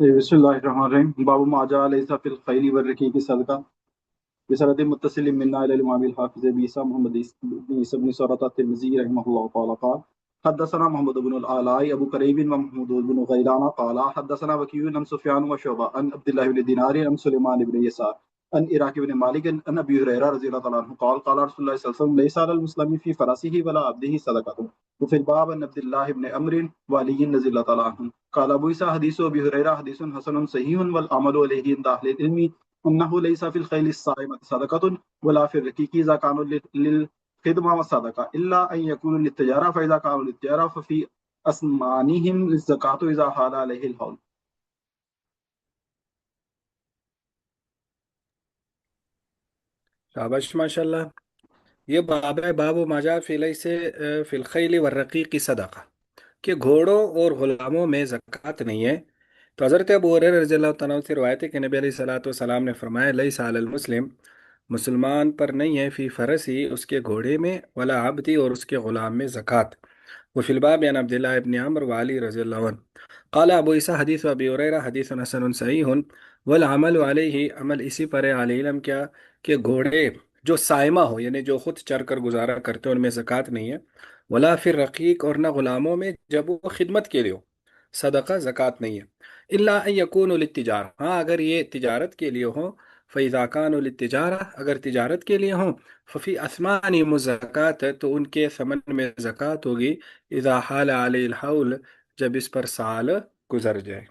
بسم اللہ الرحمن الرحیم باب ما جاء ليس في الخيل والرقيق صدقہ بسند متصل منا الى الامام الحافظ ابي عيسى محمد بن عيسى بن سورة الترمذي رحمه الله تعالى قال حدثنا محمد بن العلاء ابو كريب ومحمود بن غيلان قال حدثنا وكيع عن سفيان وشعبة عن عبد الله بن دينار عن سليمان بن يسار عن عراق بن مالك عن ابي هريرة رضي الله عنه قال قال رسول الله صلى الله عليه وسلم ليس على المسلم في فرسه ولا عبده صدقة وفي الباب عن عبد الله بن عمرو وعلي رضي الله عنه قال ابو عيسى حديث ابي هريرة حديث حسن صحيح والعمل عليه عند اهل العلم انه ليس في الخيل الصائمة صدقة ولا في الرقيق اذا كانوا للخدمة والصدقة الا ان يكونوا للتجارة فاذا كانوا للتجارة ففي اسمانهم الزكاة اذا حال عليه الحول. شابش ماشاء اللہ. یہ باب ہے، باب و ماجا فی سے فی الخیل والرقیق صدقہ، کہ گھوڑوں اور غلاموں میں زکوٰۃ نہیں ہے. تو حضرت ابو ہریرہ رضی اللہ تعالیٰ عنہ سے روایت ہے کہ نبی علیہ الصلوۃ والسلام نے فرمایا لیس علی المسلم، مسلمان پر نہیں ہے، فی فرسی، اس کے گھوڑے میں، ولا عبدی، اور اس کے غلام میں زکوٰۃ. وفی الباب عن عبداللہ ابن عمر وعلی رضی اللہ عنہ. قال ابو عیسیٰ حدیث ابی ہریرہ حدیث حسن صحیح والعمل علیہ، عمل اسی پر ہے، علی علم کیا، کہ گھوڑے جو سائمہ ہو، یعنی جو خود چر کر گزارا کرتے ہیں، ان میں زکوٰۃ نہیں ہے. ولا فی رقیق، اور نہ غلاموں میں جب وہ خدمت کے لیے ہو، صدقہ زکوٰۃ نہیں ہے. الا ان یکون للتجارہ، ہاں اگر یہ تجارت کے لیے ہوں، فاذا کانوا للتجارہ، اگر تجارت کے لیے ہوں، ففی اسمانہم الزکاۃ، تو ان کے ثمن میں زکوٰۃ ہوگی، اذا حال علی الحول، جب اس پر سال گزر جائے.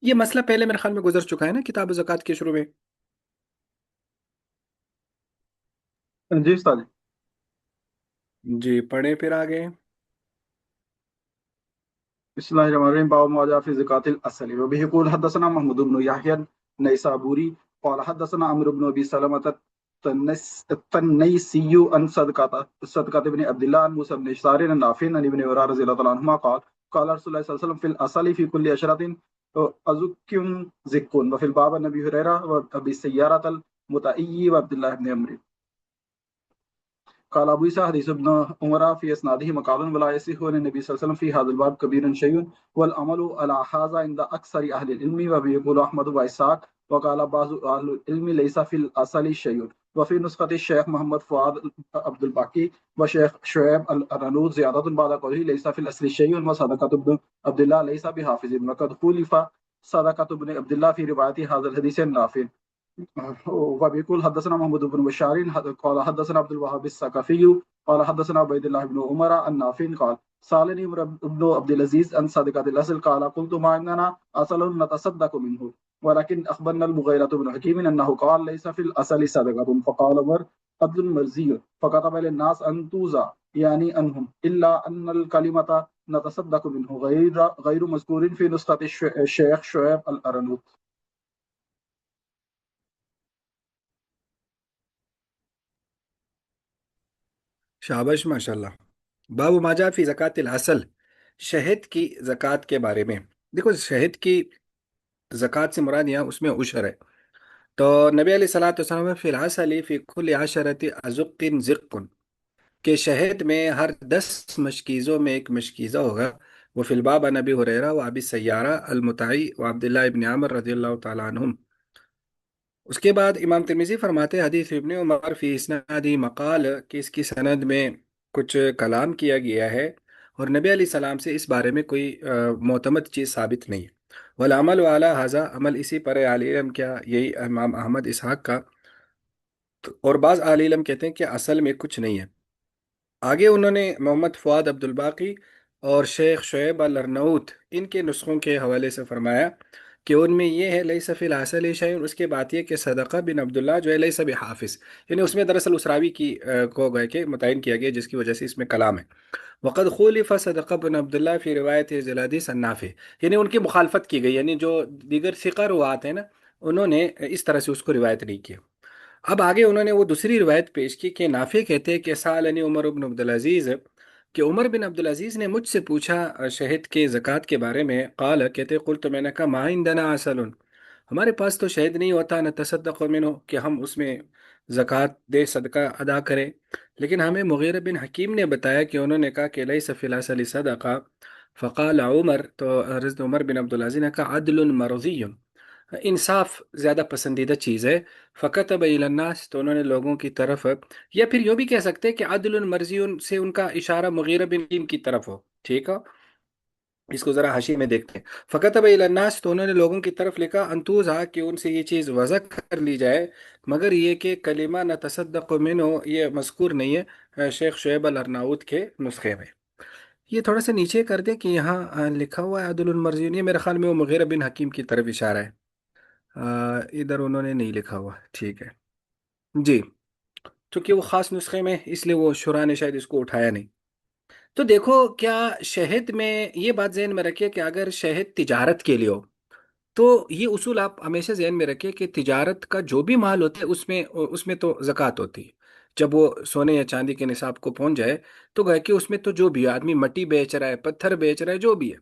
یہ مسئلہ پہلے میرے خیال میں گزر چکا ہے نا کتاب زکوٰۃ کے شروع میں. جی استاد. جی پڑھیں پھر آگے. بسم الله الرحمن الرحيم باب ما جاء في زكاة الأصل وبه يقول حدثنا محمود بن يحيى النيسابوري قال حدثنا عمرو بن أبي سلمة التنيسي عن صدقة بن عبد الله عن موسى بن إشار عن نافع عن ابن عمر رضي الله عنهما قال قال رسول الله صلى الله عليه وسلم في الأصل في كل عشرة أزكم زكون وفي الباب عن أبي هريرة وأبي السيارة المتأيي وعبد الله بن عمرو. قال ابو عيسى حديث ابن عمر في اسناده مقال ولا يصح عن النبي صلى الله عليه وسلم في هذا الباب كبير شيء والعمل على هذا عند اكثر اهل العلم وبيقول احمد واسحاق وقال بعض اهل العلم ليس في الاصل شيء. وفي نسخة الشيخ محمد فؤاد عبد الباقي وشيخ شعيب الأرنوط زيادة بعد قوله ليس في الأصل شيء وصدقة ابن عبد الله ليس بحافظ وقد خولف صدقة ابن عبد الله في رواية هذا الحديث النافع. وبيقول حدثنا محمود بن بشار قال حدثنا عبد الوهاب الثقفي قال حدثنا عبيد الله بن عمر عن نافع قال سالني عمر بن عبد العزيز عن صدقة الأصل قال قلت ما عندنا أصل نتصدق منه ولكن أخبرنا المغيرة بن حكيم أنه قال ليس في الأصل صدقة فقال عمر عبد المرزي فكتب للناس أن توزع يعني أنهم إلا أن الكلمة نتصدق منه غير مذكور في نسخة الشيخ شعيب الأرنوط. شابش ماشاء اللہ. باب ما جاء فی زکوٰۃ العسل، شہد کی زکوٰۃ کے بارے میں. دیکھو شہد کی زکوٰۃ سے مراد یہاں اس میں عشر ہے. تو نبی علیہ الصلوۃ والسلام فی العسل فی کل عشرۃ ازق زق، کہ شہد میں ہر 10 مشکیزوں میں ایک مشکیزہ ہوگا. وہ فی الباب عن ابی ہریرہ و ابی سیارہ المطائی و عبداللہ ابن عمر رضی اللہ تعالیٰ عنہم. اس کے بعد امام ترمذی فرماتے ہیں حدیث ابن عمر فی اسنادی مقال، کہ اس کی سند میں کچھ کلام کیا گیا ہے، اور نبی علیہ السلام سے اس بارے میں کوئی معتمد چیز ثابت نہیں ہے. والعمل علی ھذا، عمل اسی پر ہے، علی علم کیا، یہی امام احمد اسحاق کا. اور بعض اہل علم کہتے ہیں کہ اصل میں کچھ نہیں ہے. آگے انہوں نے محمد فؤاد عبد الباقی اور شیخ شعیب الارناؤت ان کے نسخوں کے حوالے سے فرمایا کہ ان میں یہ ہے لیس فی العسل شیء. اس کے بعد یہ کہ صدقہ بن عبداللہ جو ہے لیس بحافظ، یعنی اس میں دراصل اسراوی کی کو گئے کہ متعین کیا گیا، جس کی وجہ سے اس میں کلام ہے. وقد خولف صدقہ بن عبداللہ فی روایت ذی الحدیث النافع، یعنی ان کی مخالفت کی گئی، یعنی جو دیگر ثقہ روات ہیں نا، انہوں نے اس طرح سے اس کو روایت نہیں کیا. اب آگے انہوں نے وہ دوسری روایت پیش کی کہ نافع کہتے ہیں کہ سالنی عمر بن عبدالعزیز، کہ عمر بن عبدالعزیز نے مجھ سے پوچھا شہد کے زکوٰۃ کے بارے میں. قال کہتے قلت، میں نے کہا ما عندنا عسل، ہمارے پاس تو شہد نہیں ہوتا، نہ تصدق منہ، کہ ہم اس میں زکوٰۃ دے، صدقہ ادا کریں. لیکن ہمیں مغیرہ بن حکیم نے بتایا کہ انہوں نے کہا کہ لیس فی العسل صدقہ، فقال عمر، تو حضرت عمر بن عبدالعزیز نے کہا عدل مرضی، انصاف زیادہ پسندیدہ چیز ہے۔ فکتب الی الناس، تو انہوں نے لوگوں کی طرف، یا پھر یوں بھی کہہ سکتے ہیں کہ عدل مرضی سے ان کا اشارہ مغیرہ بن علیم کی طرف ہو، ٹھیک ہے؟ اس کو ذرا حاشی میں دیکھتے ہیں۔ فکتب الی الناس، تو انہوں نے لوگوں کی طرف لکھا، انتوزا، کہ ان سے یہ چیز وضع کر لی جائے، مگر یہ کہ کلمہ نہ تصدق منہ، یہ مذکور نہیں ہے شیخ شعیب الارناؤت کے نسخے میں۔ یہ تھوڑا سا نیچے کر دیں کہ یہاں لکھا ہوا ہے عدل المرضی، یہ میرے خیال میں وہ مغیرہ بن حکیم کی طرف اشارہ ہے، ادھر انہوں نے نہیں لکھا ہوا، ٹھیک ہے جی، چونکہ وہ خاص نسخے میں، اس لیے وہ شرح نے شاید اس کو اٹھایا نہیں۔ تو دیکھو، کیا شہد میں یہ بات ذہن میں رکھیے کہ اگر شہد تجارت کے لیے ہو تو یہ اصول آپ ہمیشہ ذہن میں رکھیے کہ تجارت کا جو بھی مال ہوتا ہے اس میں تو زکوٰۃ ہوتی ہے۔ جب وہ سونے یا چاندی کے نصاب کو پہنچ جائے تو گویا کہ اس میں تو جو بھی ہے، آدمی مٹی بیچ رہا ہے، پتھر بیچ رہا ہے، جو بھی ہے،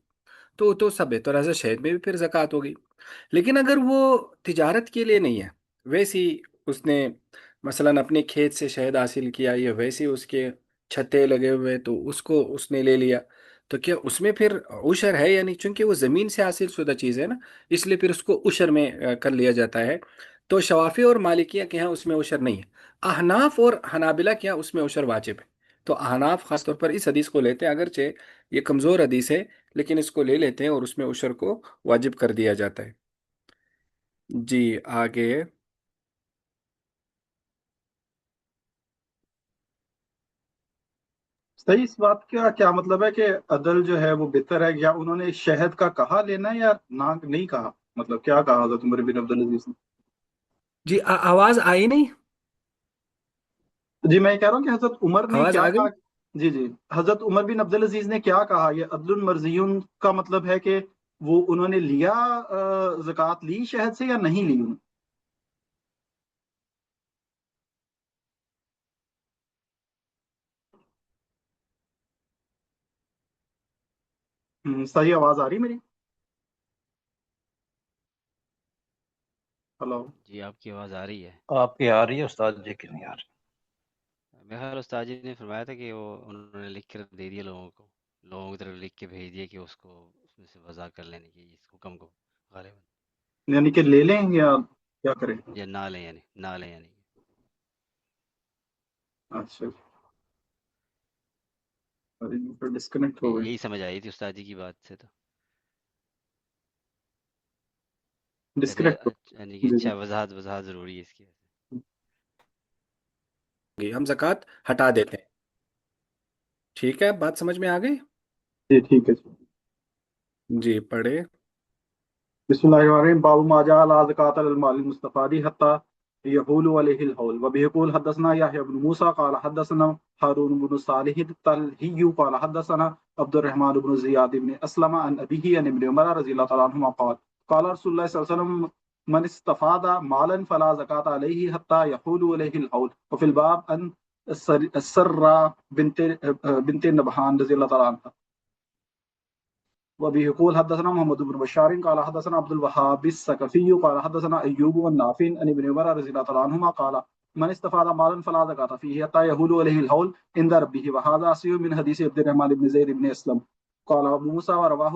تو سب ہے، تو لہٰذا شہد میں بھی پھر زکوٰۃ ہوگی۔ لیکن اگر وہ تجارت کے لیے نہیں ہے، ویسی اس نے مثلا اپنے کھیت سے شہد حاصل کیا، یا ویسے اس کے چھتے لگے ہوئے تو اس کو اس نے لے لیا، تو کیا اس میں پھر عشر ہے یا نہیں؟ چونکہ وہ زمین سے حاصل شدہ چیز ہے نا، اس لیے پھر اس کو عشر میں کر لیا جاتا ہے۔ تو شوافی اور مالکیہ کے ہاں اس میں عشر نہیں ہے، احناف اور حنابلہ کے ہاں اس میں عشر واجب ہے۔ تو احناف خاص طور پر اس حدیث کو لیتے ہیں، اگرچہ یہ کمزور حدیث ہے، لیکن اس کو لے لیتے ہیں اور اس میں عشر کو واجب کر دیا جاتا ہے۔ جی آگے۔ صحیح، اس بات کا کیا مطلب ہے کہ عدل جو ہے وہ بہتر ہے، یا انہوں نے شہد کا کہا لینا ہے یا نہ نہیں کہا؟ مطلب کیا کہا حضرت عمر بن عبدالعزیز نے؟ جی آواز آئی نہیں؟ جی میں کہہ رہا ہوں کہ حضرت عمر نے آواز کیا آ کہا؟ گئی؟ جی جی، حضرت عمر بن عبدالعزیز نے کیا کہا؟ یہ عدل مرزیون کا مطلب ہے کہ وہ انہوں نے لیا، زکوٰۃ لی شہد سے یا نہیں لی انہوں صحیح آواز آ رہی میری؟ ہلو؟ جی آپ کی آواز آ رہی ہے؟ آپ کی آ رہی ہے استاد جی کی نہیں آ رہی؟ بہر استاد جی نے فرمایا تھا کہ وہ انہوں نے لکھ کر دے دیا لوگوں کی طرف لکھ کے بھیج دیا کہ اس کو اس میں سے وضع کر لینے کی اس حکم کو غالباً، یعنی کہ لے لیں یا کیا کریں؟ یا نہ لیں یعنی اچھا، ڈسکنیکٹ ہو گئے، یہی سمجھ آئی تھی استاد جی کی بات سے، تو ویسے ڈسکنیکٹ ہو یعنی کہ جی جی اچھا، وضاحت ضروری ہے اس کی۔ ہم زکوٰۃ ہٹا دیتے ہیں، ٹھیک ہے؟ بات سمجھ میں آ گئی؟ جی ٹھیک ہے جی۔ جی پڑھے۔ بسم الله الرحمن الرحيم، باب ما جاء لا زكاة للمال المستفاد حتى يحول عليه الحول. وبه يقول حدثنا يحيى بن موسى قال حدثنا هارون بن صالح الطلحي قال حدثنا عبد الرحمن بن زياد بن اسلم عن ابيه عن ابن عمر رضي الله تعالى عنهما قال قال رسول الله صلى الله عليه وسلم من استفاد مالا فلا زكاة عليه حتى يحول عليه الحول. وفي الباب ان السرة بنت نبهان رضي الله تعالى عنها. وبه يقول حدثنا محمد بن بشار قال حدثنا عبد الوهاب الثقفي قال حدثنا ايوب والنافع عن ابن عمر رضي الله تعالى عنهما قال من استفاد مالا فلا زكاة فيه حتى يحول عليه الحول عند ربه. وهذا اصيل من حديث عبد الرحمن بن زيد بن اسلم. قال ابو موسى ورواه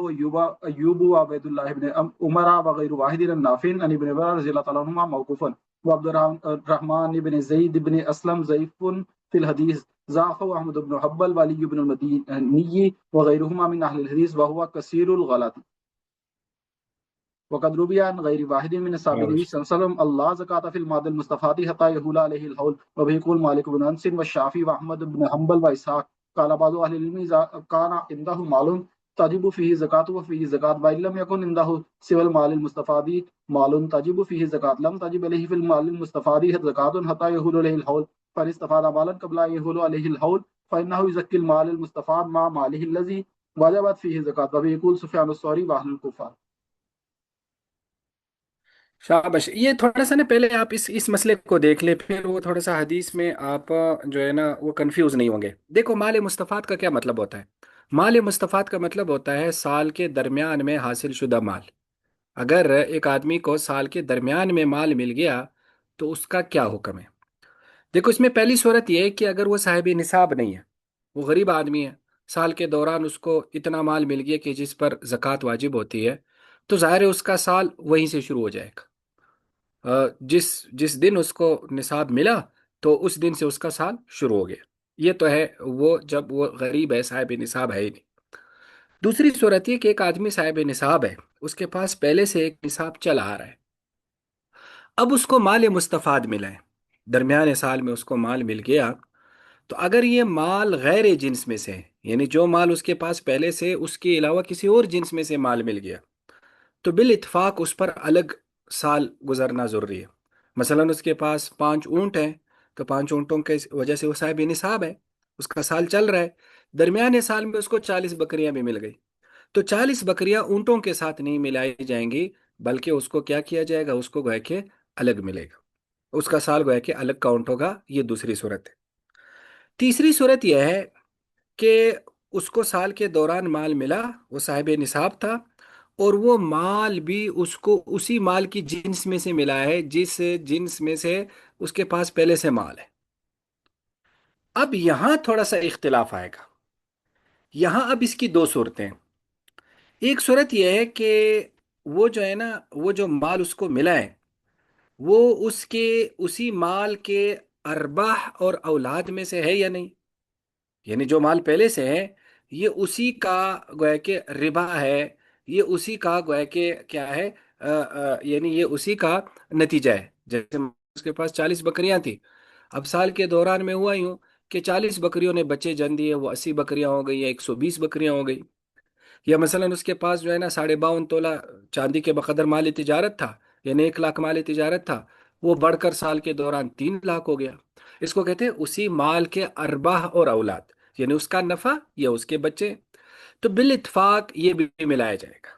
ايوب وعبيد الله بن عمر وغير واحد النافع عن ابن عمر رضي الله تعالى عنهما موقوفا. وعبد الرحمن بن زيد بن اسلم ضعيف في الحديث، ضعفه احمد بن حنبل وعلي بن المديني وغيرهما من اهل الحديث وهو كثير الغلط. وقد روي عن غير واحد من اصحاب النبي صلى الله عليه وسلم الله زكاة في المال المستفاد حتى يحول عليه الحول. وبه يقول مالك بن انس والشافعي واحمد بن حنبل واسحاق. قال بعض اهل العلم اذا كان عنده مال تجب فيه زكاة وفيه زكاة وإن لم يكن عنده سوى المال المستفاد مال تجب فيه زكاة لم تجب عليه في المال المستفاد زكاة حتى يحول عليه الحول. فإن استفاد مالا قبل أن يحول عليه الحول فإنه يزكي المال المستفاد مع ماله الذي وجبت فيه زكاة. وبه يقول سفيان الثوري وأهل الكوفة. شابش، یہ تھوڑا سا نا پہلے آپ اس مسئلے کو دیکھ لیں، پھر وہ تھوڑا سا حدیث میں آپ جو ہے نا وہ کنفیوز نہیں ہوں گے۔ دیکھو، مال مستفاد کا کیا مطلب ہوتا ہے؟ مال مستفاد کا مطلب ہوتا ہے سال کے درمیان میں حاصل شدہ مال۔ اگر ایک آدمی کو سال کے درمیان میں مال مل گیا تو اس کا کیا حکم ہے؟ دیکھو، اس میں پہلی صورت یہ ہے کہ اگر وہ صاحب نصاب نہیں ہے، وہ غریب آدمی ہے، سال کے دوران اس کو اتنا مال مل گیا کہ جس پر زکوٰۃ واجب ہوتی ہے، تو ظاہر ہے اس کا سال وہیں سے شروع ہو جائے گا۔ جس جس دن اس کو نصاب ملا تو اس دن سے اس کا سال شروع ہو گیا۔ یہ تو ہے وہ جب وہ غریب ہے، صاحب نصاب ہے ہی نہیں۔ دوسری صورت یہ کہ ایک آدمی صاحب نصاب ہے، اس کے پاس پہلے سے ایک نصاب چل آ رہا ہے، اب اس کو مال مستفاد ملا ہے، درمیان سال میں اس کو مال مل گیا، تو اگر یہ مال غیر جنس میں سے ہے، یعنی جو مال اس کے پاس پہلے سے اس کے علاوہ کسی اور جنس میں سے مال مل گیا، تو بالاتفاق اس پر الگ سال گزرنا ضروری ہے۔ مثلا اس کے پاس 5 اونٹ ہیں، تو 5 اونٹوں کے وجہ سے وہ صاحب نصاب ہے، اس کا سال چل رہا ہے، درمیان سال میں اس کو 40 بکریاں بھی مل گئی، تو 40 بکریاں اونٹوں کے ساتھ نہیں ملائی جائیں گی، بلکہ اس کو کیا کیا جائے گا، اس کو گویا کہ الگ ملے گا، اس کا سال گویا کہ الگ کاؤنٹ ہوگا۔ یہ دوسری صورت ہے۔ تیسری صورت یہ ہے کہ اس کو سال کے دوران مال ملا، وہ صاحب نصاب تھا، اور وہ مال بھی اس کو اسی مال کی جنس میں سے ملا ہے جس جنس میں سے اس کے پاس پہلے سے مال ہے۔ اب یہاں تھوڑا سا اختلاف آئے گا، یہاں اب اس کی دو صورتیں ہیں۔ ایک صورت یہ ہے کہ وہ جو ہے نا، وہ جو مال اس کو ملا ہے وہ اس کے اسی مال کے ارباح اور اولاد میں سے ہے یا نہیں، یعنی جو مال پہلے سے ہے یہ اسی کا گویا کہ ربا ہے، یہ اسی کا گویا کہ کیا ہے، یعنی یہ اسی کا نتیجہ ہے۔ جیسے اس کے پاس 40 بکریاں تھیں، اب سال کے دوران میں ہوا یوں کہ 40 بکریوں نے بچے جن دیے، وہ 80 بکریاں ہو گئی یا 120 بکریاں ہو گئی، یا مثلا اس کے پاس جو ہے نا 52.5 تولہ چاندی کے بقدر مال تجارت تھا، یعنی 1 لاکھ مال تجارت تھا، وہ بڑھ کر سال کے دوران 3 لاکھ ہو گیا۔ اس کو کہتے ہیں اسی مال کے ارباح اور اولاد، یعنی اس کا نفع یا اس کے بچے، تو بالاتفاق یہ بھی ملایا جائے گا،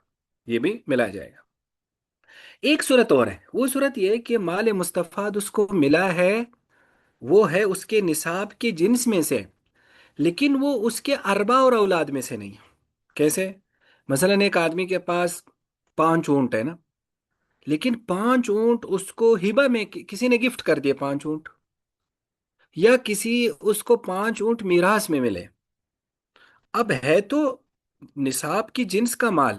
یہ بھی ملایا جائے گا۔ ایک صورت اور ہے، وہ صورت یہ ہے کہ مال مستفاد اس کو ملا ہے، وہ ہے اس کے نصاب کے جنس میں سے، لیکن وہ اس کے اربا اور اولاد میں سے نہیں۔ کیسے؟ مثلا ایک آدمی کے پاس 5 اونٹ ہے نا، لیکن 5 اونٹ اس کو ہبہ میں کسی نے گفٹ کر دیے 5 اونٹ، یا کسی اس کو 5 اونٹ میراث میں ملے، اب ہے تو نصاب کی جنس کا مال،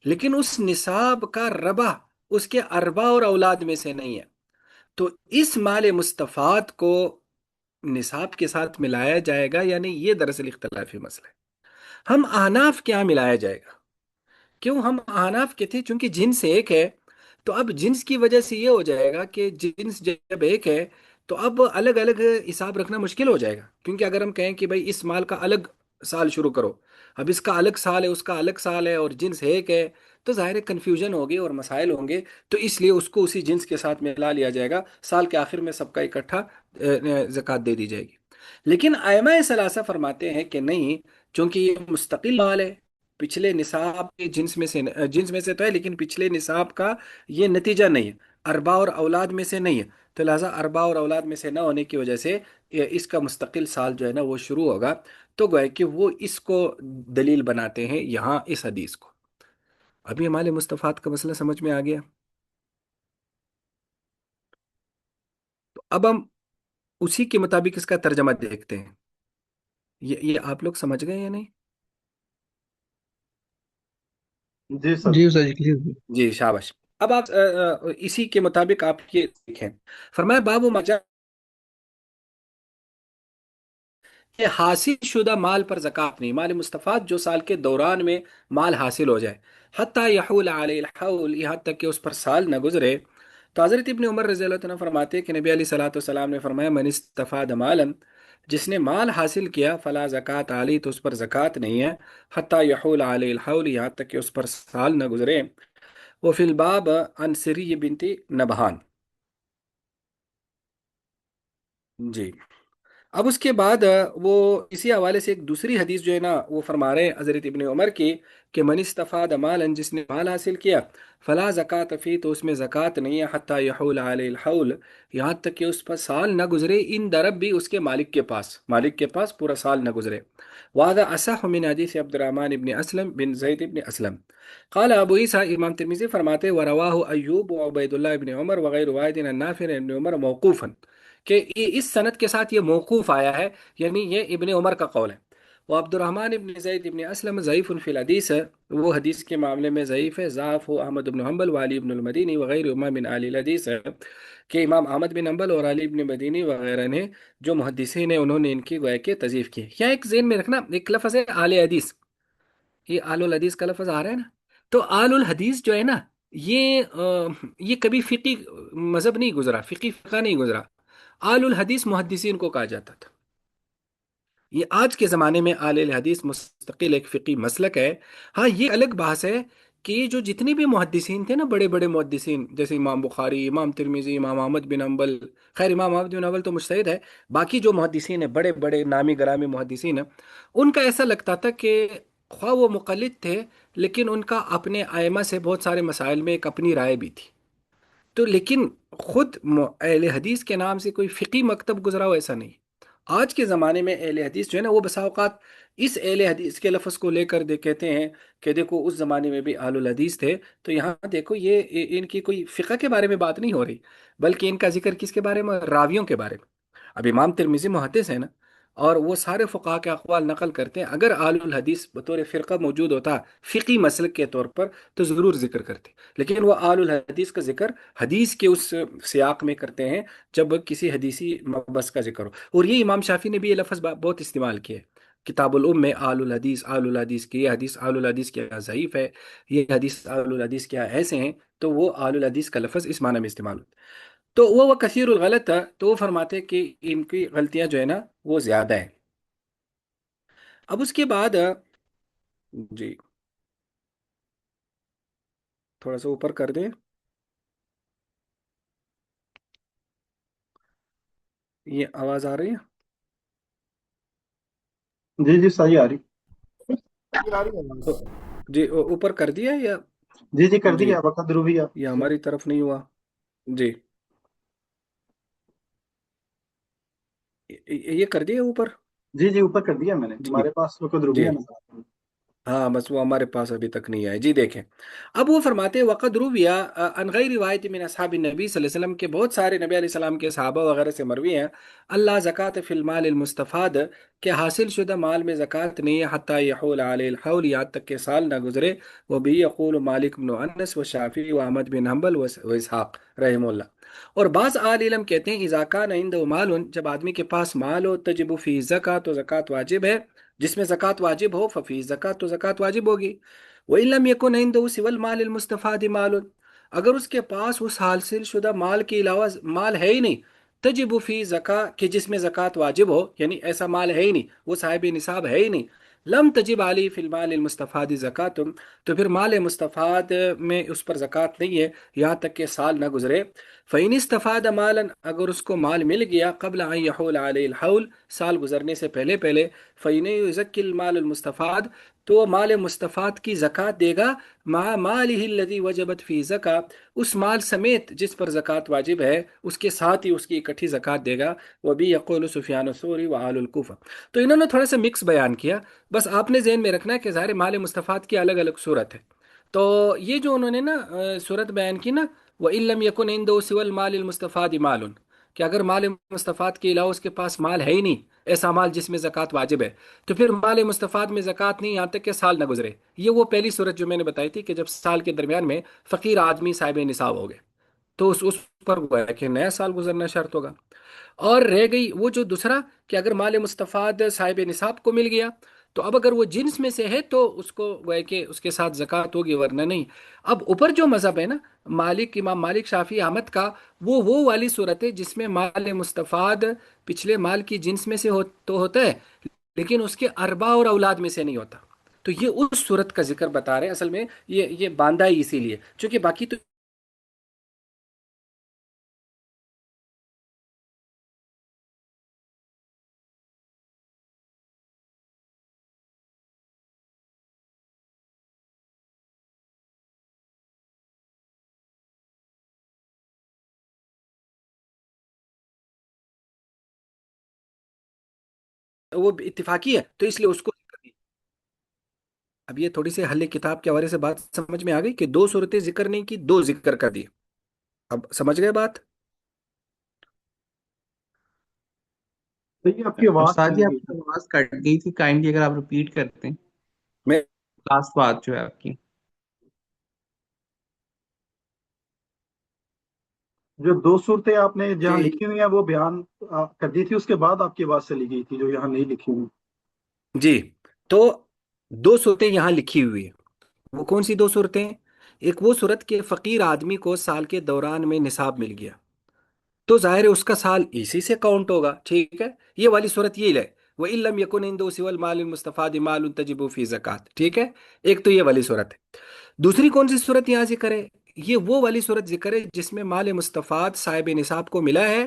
لیکن اس نصاب کا ربا اس کے اربا اور اولاد میں سے نہیں ہے، تو اس مال مستفاد کو نصاب کے ساتھ ملایا جائے گا یا نہیں، یہ دراصل اختلافی مسئلہ ہے۔ ہم احناف کے یہاں ملایا جائے گا۔ کیوں؟ ہم احناف کے تھے چونکہ جنس ایک ہے، تو اب جنس کی وجہ سے یہ ہو جائے گا کہ جنس جب ایک ہے تو اب الگ الگ حساب رکھنا مشکل ہو جائے گا، کیونکہ اگر ہم کہیں کہ بھائی اس مال کا الگ سال شروع کرو، اب اس کا الگ سال ہے، اس کا الگ سال ہے، اور جنس ایک ہے، تو ظاہر ہے کنفیوژن ہوگی اور مسائل ہوں گے، تو اس لیے اس کو اسی جنس کے ساتھ ملا لیا جائے گا، سال کے آخر میں سب کا اکٹھا زکوٰۃ دے دی جائے گی۔ لیکن ائمہ ثلاثہ فرماتے ہیں کہ نہیں، چونکہ یہ مستقل مال ہے، پچھلے نصاب کے جنس میں سے تو ہے، لیکن پچھلے نصاب کا یہ نتیجہ نہیں ہے، اربا اور اولاد میں سے نہیں ہے، تو لہٰذا اربا اور اولاد میں سے نہ ہونے کی وجہ سے اس کا مستقل سال جو ہے نا وہ شروع ہوگا، تو گویا کہ وہ اس کو دلیل بناتے ہیں یہاں اس حدیث کو۔ ابھی ہمارے مستفاد کا مسئلہ سمجھ میں آ گیا؟ تو اب ہم اسی کے مطابق اس کا ترجمہ دیکھتے ہیں، یہ آپ لوگ سمجھ گئے یا نہیں؟ جی سر۔ جی استاد جی کلیئر ہوئی۔ جی شاباش۔ اب آپ اسی کے مطابق آپ یہ دیکھیں، فرمایا باب ما جاء کہ حاصل شدہ مال پر زکوٰۃ نہیں، مال مستفاد جو سال کے دوران میں مال حاصل ہو جائے، حتیٰ یحول علیہ الحول، یہاں تک کہ اس پر سال نہ گزرے، تو حضرت ابن عمر رضی اللہ عنہ فرماتے ہیں کہ نبی علیہ الصلوۃ والسلام نے فرمایا من استفاد مالا، جس نے مال حاصل کیا فلا زکوٰۃ علیہ، تو اس پر زکوٰۃ نہیں ہے، حتیٰ یحول علیہ الحول، یہاں تک کہ اس پر سال نہ گزرے۔ وفی الباب عن سری بنت نبہان۔ جی، اب اس کے بعد وہ اسی حوالے سے ایک دوسری حدیث جو ہے نا وہ فرما رہے ہیں حضرت ابن عمر کی کہ من استفاد مالا، جس نے مال حاصل کیا، فلا زکوٰۃ فی، تو اس میں زکوٰۃ نہیں ہے، حتیٰ یحول علیہ الحول، یہاں تک کہ اس پر سال نہ گزرے، ان درب بھی اس کے مالک کے پاس پورا سال نہ گزرے۔ وهذا اصح من حدیث عبد الرحمن بن اسلم بن زید بن اسلم قال ابو عیسیٰ، امام ترمذی فرماتے ورواہ ایوب وعبید اللہ بن عمر وغیر واحد عن نافع بن عمر موقوفا، کہ اس سند کے ساتھ یہ موقوف آیا ہے، یعنی یہ ابن عمر کا قول ہے۔ وہ عبد الرحمن ابن زید ابن اسلم ضعیف فی الحدیث ہے، وہ حدیث کے معاملے میں ضعیف ہے. ضعف ہو احمد بن حنبل وعلی بن المدینی وغیر امام من اہل الحدیث ہے کہ امام احمد بن حنبل اور علی بن مدینی وغیرہ نے جو محدثین ہیں انہوں نے ان کی گویا کہ تضعیف کی. کیا ایک ذہن میں رکھنا، ایک لفظ ہے آل حدیث، یہ آل الحدیث کا لفظ آ رہا ہے نا، تو آل الحدیث جو ہے نا، یہ کبھی فقی مذہب نہیں گزرا، فقی فقہ نہیں گزرا. آل الحدیث محدثین کو کہا جاتا تھا. یہ آج کے زمانے میں آل الحدیث مستقل ایک فقی مسلک ہے. ہاں یہ الگ بحث ہے کہ یہ جو جتنے بھی محدثین تھے نا، بڑے بڑے محدثین جیسے امام بخاری، امام ترمذی، امام احمد بن حنبل، خیر امام احمد بن حنبل تو مجتہد ہے، باقی جو محدثین ہیں بڑے بڑے نامی گرامی محدثین ہیں، ان کا ایسا لگتا تھا کہ خواہ وہ مقلد تھے لیکن ان کا اپنے ائمہ سے بہت سارے مسائل میں ایک اپنی رائے بھی تھی. تو لیکن خود اہل حدیث کے نام سے کوئی فقی مکتب گزرا ہو ایسا نہیں. آج کے زمانے میں اہل حدیث جو ہے نا، وہ بسا اوقات اس اہل حدیث کے لفظ کو لے کر کہتے ہیں کہ دیکھو اس زمانے میں بھی اہل الحدیث تھے، تو یہاں دیکھو یہ ان کی کوئی فقہ کے بارے میں بات نہیں ہو رہی، بلکہ ان کا ذکر کس کے بارے میں، راویوں کے بارے میں. اب امام ترمذی محدث ہے نا، اور وہ سارے فقہا کے اقوال نقل کرتے ہیں. اگر آل الحدیث بطور فرقہ موجود ہوتا فقی مسلک کے طور پر تو ضرور ذکر کرتے، لیکن وہ آل الحدیث کا ذکر حدیث کے اس سیاق میں کرتے ہیں جب کسی حدیثی مبحث کا ذکر ہو. اور یہ امام شافی نے بھی یہ لفظ بہت استعمال کیا ہے کتاب الام میں، آل الحدیث، آل الحدیث کی یہ حدیث آل الحدیث کیا ضعیف ہے، یہ حدیث آل الحدیث کیا ایسے ہیں، تو وہ آل الحدیث کا لفظ اس معنی میں استعمال ہوتا ہے. تو وہ کثیر الغلط تھا، تو وہ فرماتے کہ ان کی غلطیاں جو ہے نا وہ زیادہ ہیں. اب اس کے بعد جی تھوڑا سا اوپر کر دیں، یہ آواز آ رہی ہے؟ جی جی صحیح آ رہی. تو جی اوپر کر دیا یا جی جی کر جی دیا وقت روبیہ. یہ ہماری طرف نہیں ہوا. جی یہ کر دیا اوپر. جی جی اوپر کر دیا میں نے، جی ہمارے پاس وقت جی روبیہ نظر آ رہی ہے. ہاں بس وہ ہمارے پاس ابھی تک نہیں آئے. جی دیکھیں، اب وہ فرماتے ہیں وقد رویہ عن غیر روایت من اصحاب النبی صلی اللہ علیہ وسلم کے بہت سارے نبی علیہ السلام کے صحابہ وغیرہ سے مروی ہیں، اللہ زکوٰۃ فی المال المستفاد، کہ حاصل شدہ مال میں زکوٰۃ نہیں ہے، حتیٰ یحول علی الحول، یہاں تک کہ سال نہ گزرے. وہ بھی یقول مالک بن انس و شافعی و احمد بن حنبل و اسحاق رحم اللہ. اور بعض اہل علم کہتے ہیں اذا کان عنده مال، جب آدمی کے پاس مال ہو، تجب فی زکوٰۃ، تو زکوٰۃ واجب ہے، جس میں زکوٰۃ واجب ہو ففی زکوٰۃ، تو زکوٰۃ واجب ہوگی. وَإِن لَمْ يَكُنْ عِنْدَهُ سِوَى الْمَالِ الْمُسْتَفَادِ مَالٌ، اگر اس کے پاس اس حاصل شدہ مال کے علاوہ مال ہے ہی نہیں، تجب فی زکا، کہ جس میں زکوٰۃ واجب ہو، یعنی ایسا مال ہے ہی نہیں، وہ صاحب نصاب ہے ہی نہیں، لم تجب علی فی المال المستفاد زکوٰۃ، تو پھر مال مستفاد میں اس پر زکوٰۃ نہیں ہے یہاں تک کہ سال نہ گزرے. فَإِنِ اسْتَفَادَ مَالًا، اگر اس کو مال مل گیا قبل ان یحول علی الحول، سال گزرنے سے پہلے پہلے، فَإِنَّ يُزَكِّي المال المستفاد، تو مال مستفاد کی زکوٰۃ دے گا، مع مالہ الذی وجبت فی زکا، اس مال سمیت جس پر زکوٰۃ واجب ہے اس کے ساتھ ہی اس کی اکٹھی زکوٰۃ دے گا. وہ بھی یقول سفیان الثوری و اہل الکوفہ. تو انہوں نے تھوڑا سا مکس بیان کیا، بس آپ نے ذہن میں رکھنا ہے کہ ظاہر مال مستفاد کی الگ الگ صورت ہے. تو یہ جو انہوں نے نا صورت بیان کی نا، وَإِن لَمْ يَكُنْ عِنْدَهُ سِوَى الْمَالِ الْمُسْتَفَادِ مَالٌ، کہ اگر مال مستفاد کے علاوہ اس کے پاس مال ہے ہی نہیں، ایسا مال جس میں زکوٰۃ واجب ہے، تو پھر مال مستفاد میں زکوٰۃ نہیں یہاں تک کہ سال نہ گزرے. یہ وہ پہلی صورت جو میں نے بتائی تھی کہ جب سال کے درمیان میں فقیر آدمی صاحب نصاب ہو گئے تو اس پر ہوا ہے کہ نیا سال گزرنا شرط ہوگا. اور رہ گئی وہ جو دوسرا کہ اگر مال مستفاد صاحب نصاب کو مل گیا تو اب اگر وہ جنس میں سے ہے تو اس کو گویا کہ اس کے ساتھ زکوٰۃ ہوگی ورنہ نہیں. اب اوپر جو مذہب ہے نا مالک، امام مالک، شافی، احمد کا، وہ والی صورت ہے جس میں مال مستفاد پچھلے مال کی جنس میں سے تو ہوتا ہے لیکن اس کے اربا اور اولاد میں سے نہیں ہوتا. تو یہ اس صورت کا ذکر بتا رہے ہیں. اصل میں یہ باندھا ہی اسی لیے چونکہ باقی تو وہ اتفاقی ہے تو اس لیے اس کو ذکر دیا. اب یہ تھوڑی سی حل کتاب کے حوالے سے بات سمجھ میں آ گئی کہ دو صورتیں ذکر نہیں کی، دو ذکر کر دی. اب سمجھ گئے بات؟ تو یہ آپ کی آواز استاد چلی جی گئی آپ کی آواز کٹ گئی تھی، کائنڈلی اگر آپ ریپیٹ کرتے ہیں میں لاسٹ بات جو ہے آپ کی. جو دو صورتیں آپ نے جہاں کہ لکھی ہوئی ہیں وہ بیان کر دی تھی، اس کے بعد آپ کی آواز چلی گئی تھی جو یہاں نہیں لکھی ہوئی. جی، تو دو صورتیں یہاں لکھی ہوئی ہیں. وہ کون سی دو صورتیں؟ ایک وہ صورت کہ فقیر آدمی کو سال کے دوران میں نصاب مل گیا، تو ظاہر ہے اس کا سال اسی سے کاؤنٹ ہوگا، ٹھیک ہے. یہ والی صورت یہ ہے، وہ علم یکن عنده سوى المال المستفاد مال تجب فی زکات، ٹھیک ہے. ایک تو یہ والی صورت ہے. دوسری کون سی صورت یہاں ذکر ہے؟ یہ وہ والی صورت ذکر ہے جس میں مال مستفاد صاحب نصاب کو ملا ہے،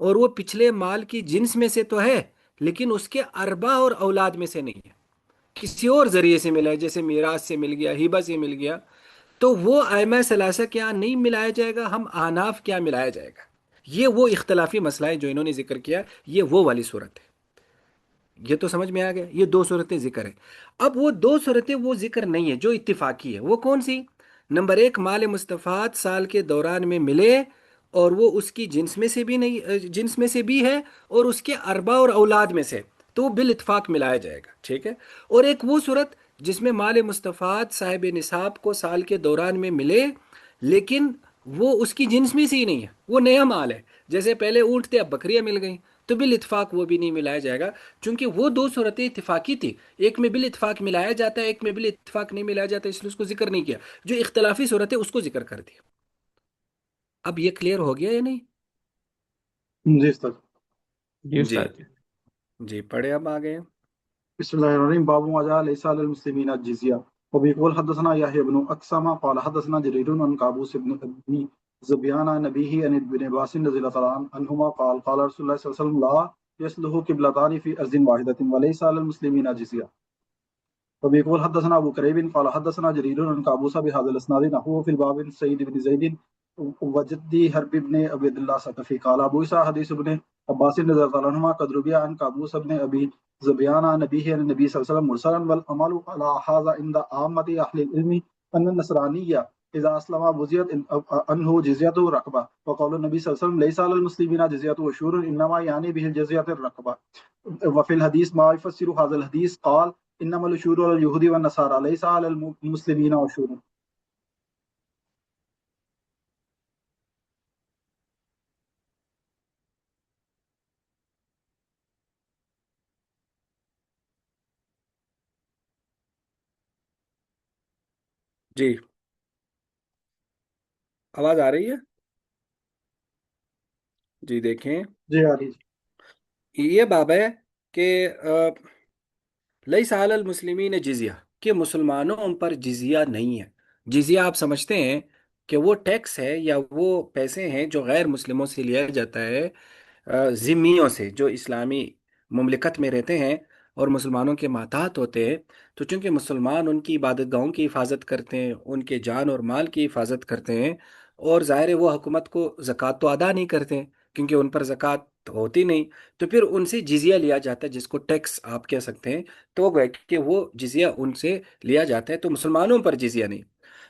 اور وہ پچھلے مال کی جنس میں سے تو ہے، لیکن اس کے اربا اور اولاد میں سے نہیں ہے، کسی اور ذریعے سے ملا ہے، جیسے میراث سے مل گیا، ہبہ سے مل گیا. تو وہ ائمہ ثلاثہ کے یہاں نہیں ملایا جائے گا، ہم احناف کے یہاں ملایا جائے گا. یہ وہ اختلافی مسئلہ ہے جو انہوں نے ذکر کیا، یہ وہ والی صورت ہے. یہ تو سمجھ میں آ گیا، یہ دو صورتیں ذکر ہے. اب وہ دو صورتیں وہ ذکر نہیں ہے جو اتفاقی ہے. وہ کون سی؟ نمبر ایک، مال مستفاد سال کے دوران میں ملے اور وہ اس کی جنس میں سے بھی نہیں، جنس میں سے بھی ہے اور اس کے اربا اور اولاد میں سے، تو وہ بالاتفاق ملایا جائے گا، ٹھیک ہے. اور ایک وہ صورت جس میں مال مستفاد صاحب نصاب کو سال کے دوران میں ملے لیکن وہ اس کی جنس میں سے ہی نہیں ہے، وہ نیا مال ہے، جیسے پہلے اونٹ تھے اب بکریاں مل گئیں، تو بالاتفاق وہ بھی نہیں ملایا جائے گا. چونکہ وہ دو صورتیں اتفاقی تھی، ایک میں بالاتفاق ملایا جاتا ہے، ایک میں بالاتفاق نہیں ملایا جاتا، اس لیے اس کو ذکر نہیں کیا. جو اختلافی صورت ہے اس کو ذکر کر دیا. اب یہ کلیئر ہو گیا یا نہیں؟ جی سر. جی جی استاد جی. جی، پڑھے اب آگے. بسم الله الرحمن الرحيم. باب ما جاء ليس على المسلمين الجزية. وبيقول حدثنا يحيى بن أقسم قال حدثنا جرير عن قابوس بن أبي زبيان عن أبيه عن ابن عباس رضي الله تعالى عنهما قال قال رسول الله صلى الله عليه وسلم لا يصلح قبلتان في أرض واحدة وليس على المسلمين جزية. وبيقول حدثنا أبو كريب قال حدثنا جرير عن قابوس بهذا الإسناد نحوه في الباب سيد بن زيد وجدي حرب بن عبد الله الثقفي قال أبو عيسى حديث ابن عباس رضي الله عنهما قد روي عن قابوس بن أبي زبيان عن أبيه عن النبي صلى الله عليه وسلم مرسلا والعمل على هذا عند عامة أهل العلم أن النصرانية إذا أسلم وزيت عنه جزيته رقبة. وقول النبي صلى الله عليه وسلم ليس على المسلمين جزية وشور إنما يعني به الجزية الرقبة. وفي الحديث ما يفسر هذا الحديث قال انما الشور على اليهود والنصارى ليس على المسلمين وشور. جی، آواز آ رہی ہے؟ جی دیکھیں، جی آ رہی. یہ باب ہے کہ لیس علی المسلمین جزیہ، کہ مسلمانوں پر جزیہ نہیں ہے. جزیہ آپ سمجھتے ہیں کہ وہ ٹیکس ہے یا وہ پیسے ہیں جو غیر مسلموں سے لیا جاتا ہے، ذمیوں سے جو اسلامی مملکت میں رہتے ہیں اور مسلمانوں کے ماتحت ہوتے ہیں. تو چونکہ مسلمان ان کی عبادت گاہوں کی حفاظت کرتے ہیں، ان کے جان اور مال کی حفاظت کرتے ہیں، اور ظاہر ہے وہ حکومت کو زکوٰۃ تو ادا نہیں کرتے کیونکہ ان پر زکوٰۃ ہوتی نہیں، تو پھر ان سے جزیہ لیا جاتا ہے جس کو ٹیکس آپ کہہ سکتے ہیں. تو گویا کہ وہ جزیہ ان سے لیا جاتا ہے، تو مسلمانوں پر جزیہ نہیں.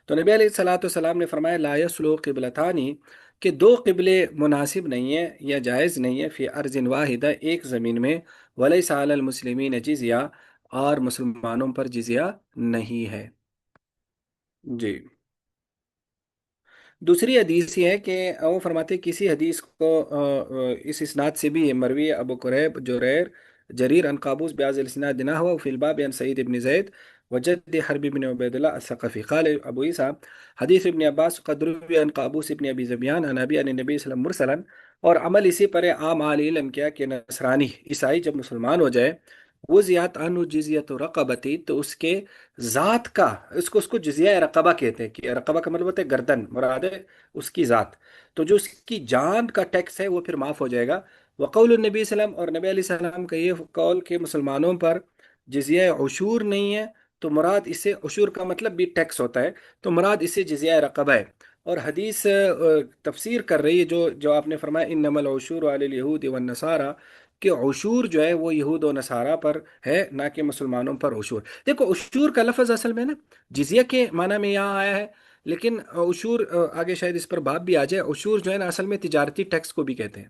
تو نبی علیہ الصلاۃ والسلام نے فرمایا لا یصلح قبلتانی، کہ دو قبلے مناسب نہیں ہیں یا جائز نہیں ہے، فی ارض واحدہ، ایک زمین میں، ولیس علی المسلمین جزیہ، اور مسلمانوں پر جزیہ نہیں ہے. جی، دوسری حدیث یہ ہے کہ وہ فرماتے ہیں کسی حدیث کو اس اسناد سے بھی ہے، مروی ابو قریب جریر عن قابوس بیاض الاسناد نحوه وفي الباب عن سعید بن زید وجد حرب بن عبید اللہ الثقفی. قال ابو عیسیٰ حدیث ابن عباس قد روی عن قابوس ابن ابی زبیان عن ابی عن النبی صلی اللہ علیہ وسلم مرسلا. اور عمل اسی پر ہے، عام اہل علم کیا کہ نصرانی عیسائی جب مسلمان ہو جائے، وہ زیات عنہ جزیت رقبتی، تو اس کے ذات کا، اس کو جزیہ رقبہ کہتے ہیں، کہ رقبہ کا مطلب ہوتا ہے گردن، مراد ہے اس کی ذات. تو جو اس کی جان کا ٹیکس ہے وہ پھر معاف ہو جائے گا. وقول النبی صلی اللہ علیہ وسلم، اور نبی علیہ السلام کا یہ قول کہ مسلمانوں پر جزیہ عشور نہیں ہے، تو مراد اس سے، عشور کا مطلب بھی ٹیکس ہوتا ہے، تو مراد اس سے جزیہ رقبہ ہے. اور حدیث تفسیر کر رہی ہے جو آپ نے فرمایا انما العشور علی الیہود والنصارى، کہ عشور جو ہے وہ یہود و نصارہ پر ہے، نہ کہ مسلمانوں پر عشور. دیکھو عشور کا لفظ اصل میں نا جزیہ کے معنی میں یہاں آیا ہے، لیکن عشور آگے شاید اس پر باب بھی آ جائے. عشور جو ہے نا اصل میں تجارتی ٹیکس کو بھی کہتے ہیں.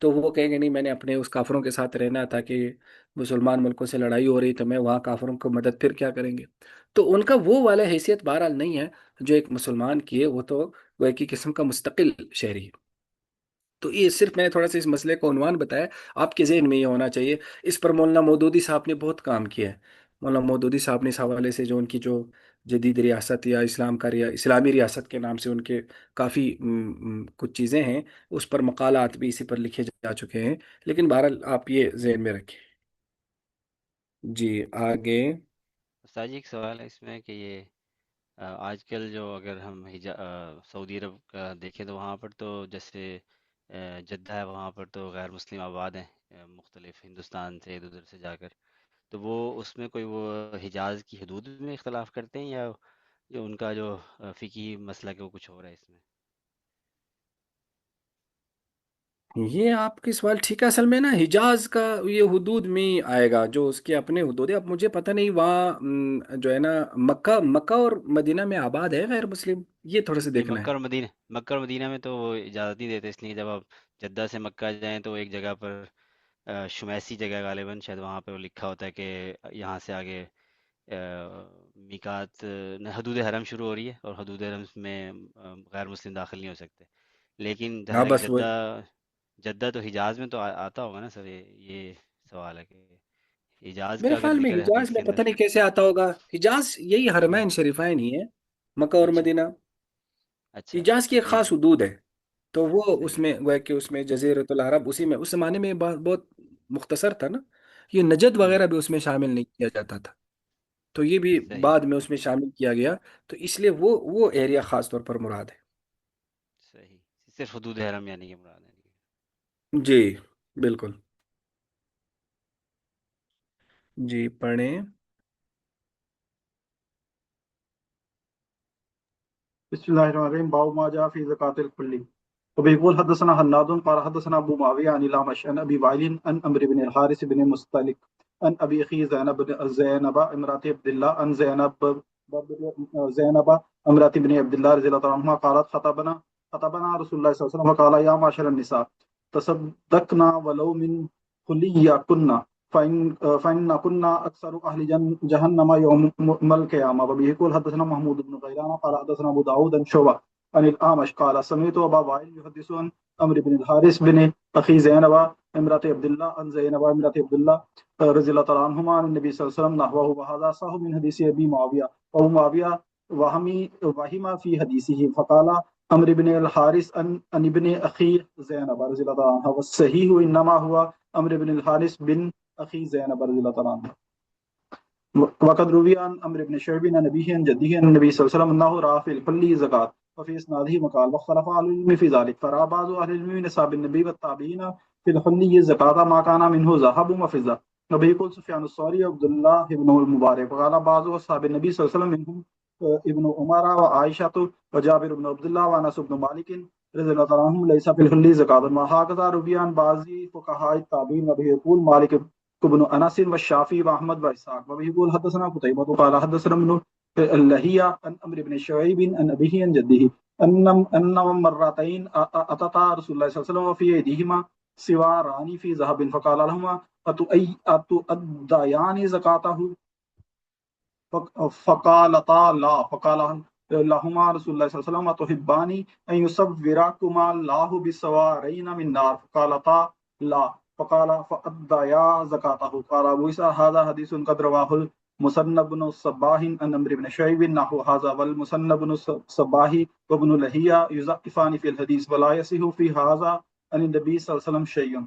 تو وہ کہیں گے نہیں، میں نے اپنے اس کافروں کے ساتھ رہنا تھا کہ مسلمان ملکوں سے لڑائی ہو رہی تو میں وہاں کافروں کو مدد پھر کیا کریں گے. تو ان کا وہ والا حیثیت بہرحال نہیں ہے جو ایک مسلمان کی ہے. وہ تو وہ ایک ہی قسم کا مستقل شہری ہے. تو یہ صرف میں نے تھوڑا سا اس مسئلے کو عنوان بتایا. آپ کے ذہن میں یہ ہونا چاہیے. اس پر مولانا مودودی صاحب نے بہت کام کیا ہے. مولانا مودودی صاحب نے اس حوالے سے جو ان کی جو جدید ریاست یا اسلام کا اسلامی ریاست کے نام سے ان کے کافی کچھ چیزیں ہیں، اس پر مقالات بھی اسی پر لکھے جا چکے ہیں. لیکن بہرحال آپ یہ ذہن میں رکھیں. جی آگے. استاد جی ایک سوال ہے اس میں کہ یہ آج کل جو اگر ہم سعودی عرب کا دیکھیں تو وہاں پر تو جیسے جدہ ہے، وہاں پر تو غیر مسلم آباد ہیں مختلف ہندوستان سے ادھر ادھر سے جا کر. تو وہ اس میں کوئی وہ حجاز کی حدود میں اختلاف کرتے ہیں، یا جو ان کا جو فقہی مسئلہ کہ وہ کچھ ہو رہا ہے اس میں؟ یہ آپ کی سوال ٹھیک ہے. اصل میں نا حجاز کا یہ حدود میں ہی آئے گا، جو اس کے اپنے حدود ہے. اب مجھے پتہ نہیں وہاں جو ہے نا مکہ مکہ اور مدینہ میں آباد ہے غیر مسلم، یہ تھوڑا سا نہیں، دیکھنا ہے. مکہ اور مدینہ میں تو وہ اجازت نہیں دیتے، اس لیے جب آپ جدہ سے مکہ جائیں تو ایک جگہ پر شمیسی جگہ غالباً شاید وہاں پہ وہ لکھا ہوتا ہے کہ یہاں سے آگے میقات حدود حرم شروع ہو رہی ہے، اور حدود حرم میں غیر مسلم داخل نہیں ہو سکتے. لیکن ہاں حالانکہ بس وہ جدہ تو حجاز میں تو آتا ہوگا نا سر. یہ سوال ہے کہ حجاز کا میرے اگر خیال میں ذکر ہے حجاز حدیث میں کے پتہ اندر. نہیں کیسے آتا ہوگا. حجاز یہی ہاں، حرمین شریفین ہی ہے، مکہ اور اچھا مدینہ. اچھا. حجاز کی ایک نہیں خاص حدود ہے. تو وہ اس صحیح. میں گویا کہ اس میں جزیرۃ العرب اسی میں اس زمانے میں بہت مختصر تھا نا. یہ نجد ہوں، وغیرہ بھی اس میں شامل نہیں کیا جاتا تھا. تو یہ بھی صحیح بعد میں اس میں شامل کیا گیا. تو اس لیے وہ ایریا خاص طور پر مراد ہے. صحیح. صرف حدود حرم یعنی کہ مراد ہے. جی بالکل. جی پڑھیں. بسم الله الرحمن الرحيم. باب ما جاء في زكاة الكل. وبيقول حدثنا هناد قال حدثنا ابو معاويه عن الأعمش عن ابي وائل عن عمرو بن الحارث بن مستلق عن ابي اخي زينب امراه عبد الله عن زينب امراه بن عبد الله رضي الله عنهما قالت خطبنا رسول الله صلى الله عليه وسلم فقال يا معشر النساء تصدقنا ولو من خليكن فإن كنا أكثر أهل جهنم يوم القيامة. وبه يقول حدثنا محمود بن غيلان قال حدثنا أبو داود عن شعبة عن الأعمش قال سمعت أبا وائل يحدث عن عمرو بن الحارث بن أخي زينب امرأة عبد الله عن زينب امرأة عبد الله رضي الله تعالى عنهما عن النبي صلى الله عليه وسلم نحوه. وهذا صح من حديث أبي معاوية. وأبو معاوية وهم في حديثه فقال عمرو بن الحارث عن ابن أخي زينب رضي الله تعالى عنها. والصحيح إنما هو عمرو بن الحارث بن أخي زينب رضي الله تعالى عنها. وقد روي عن عمرو بن شعيب عن أبيه عن جده عن النبي صلى الله عليه وسلم أنه رأى في الحل زكاة وفي إسناده مقال. واختلف أهل العلم في ذلك فرأى بعض أهل العلم من أصحاب النبي والتابعين في الحل زكاة ما كان منه ذهب وفضة. وبه يقول سفيان الثوري عبد الله بن المبارك وقال بعض أصحاب النبي صلى الله عليه وسلم منهم ابن عمر وعائشة وجابر بن عبد الله وأنس بن مالك رضي الله عنهم ليس في الحل زكاة. وهكذا روي عن بعض فقهاء التابعين. وبه يقول مالك ابن انس والشافعي واحمد واسحاق. وبه يقول حدثنا قتيبة قال حدثنا ابن اللهية عن عمرو بن شعيب عن ابيه عن جده ان مرتين اتتا رسول الله صلى الله عليه وسلم وفي ايديهما سواران في ذهب فقال لهما اتؤديان زكاته فقالتا لا. فقال لهما رسول الله صلى الله عليه وسلم تحبان ان يصوركما الله بسوارين من نار فقالتا لا. فقال فأديا زكاته. قال أبو عيسى هذا حديث قد رواه المثنى بن الصباح عن عمرو بن شعيب نحو هذا. والمثنى بن الصباح وابن لهيعة يضعفان في الحديث ولا يصح في هذا عن النبي صلى الله عليه وسلم شيء.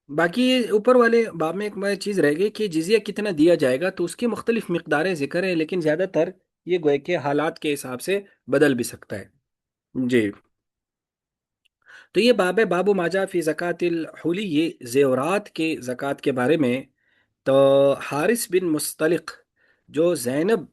باقی یہ اوپر والے باب میں ایک چیز رہ گئی کہ جزیہ کتنا دیا جائے گا. تو اس کی مختلف مقداریں ذکر ہیں، لیکن زیادہ تر یہ گویا کہ حالات کے حساب سے بدل بھی سکتا ہے. جی تو یہ باب ہے باب ما جاء فی زکات الحلی. یہ زیورات کے زکوٰۃ کے بارے میں. تو حارث بن مستلق جو زینب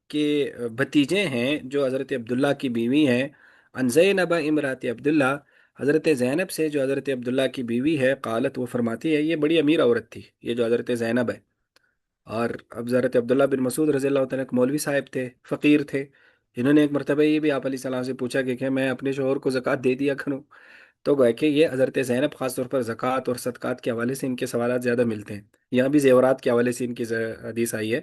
کے بھتیجے ہیں، جو حضرت عبداللہ کی بیوی ہیں، ان زینب امرات عبداللہ، حضرت زینب سے جو حضرت عبداللہ کی بیوی ہے، قالت وہ فرماتی ہے، یہ بڑی امیر عورت تھی یہ جو حضرت زینب ہے. اور اب حضرت عبداللہ بن مسعود رضی اللہ تعالیٰ ایک مولوی صاحب تھے، فقیر تھے. انہوں نے ایک مرتبہ یہ بھی آپ علیہ السلام سے پوچھا کہ میں اپنے شوہر کو زکوٰۃ دے دیا کروں؟ تو گویا کہ یہ حضرت زینب خاص طور پر زکوٰۃ اور صدقات کے حوالے سے ان کے سوالات زیادہ ملتے ہیں، یہاں بھی زیورات کے حوالے سے ان کی حدیث آئی ہے۔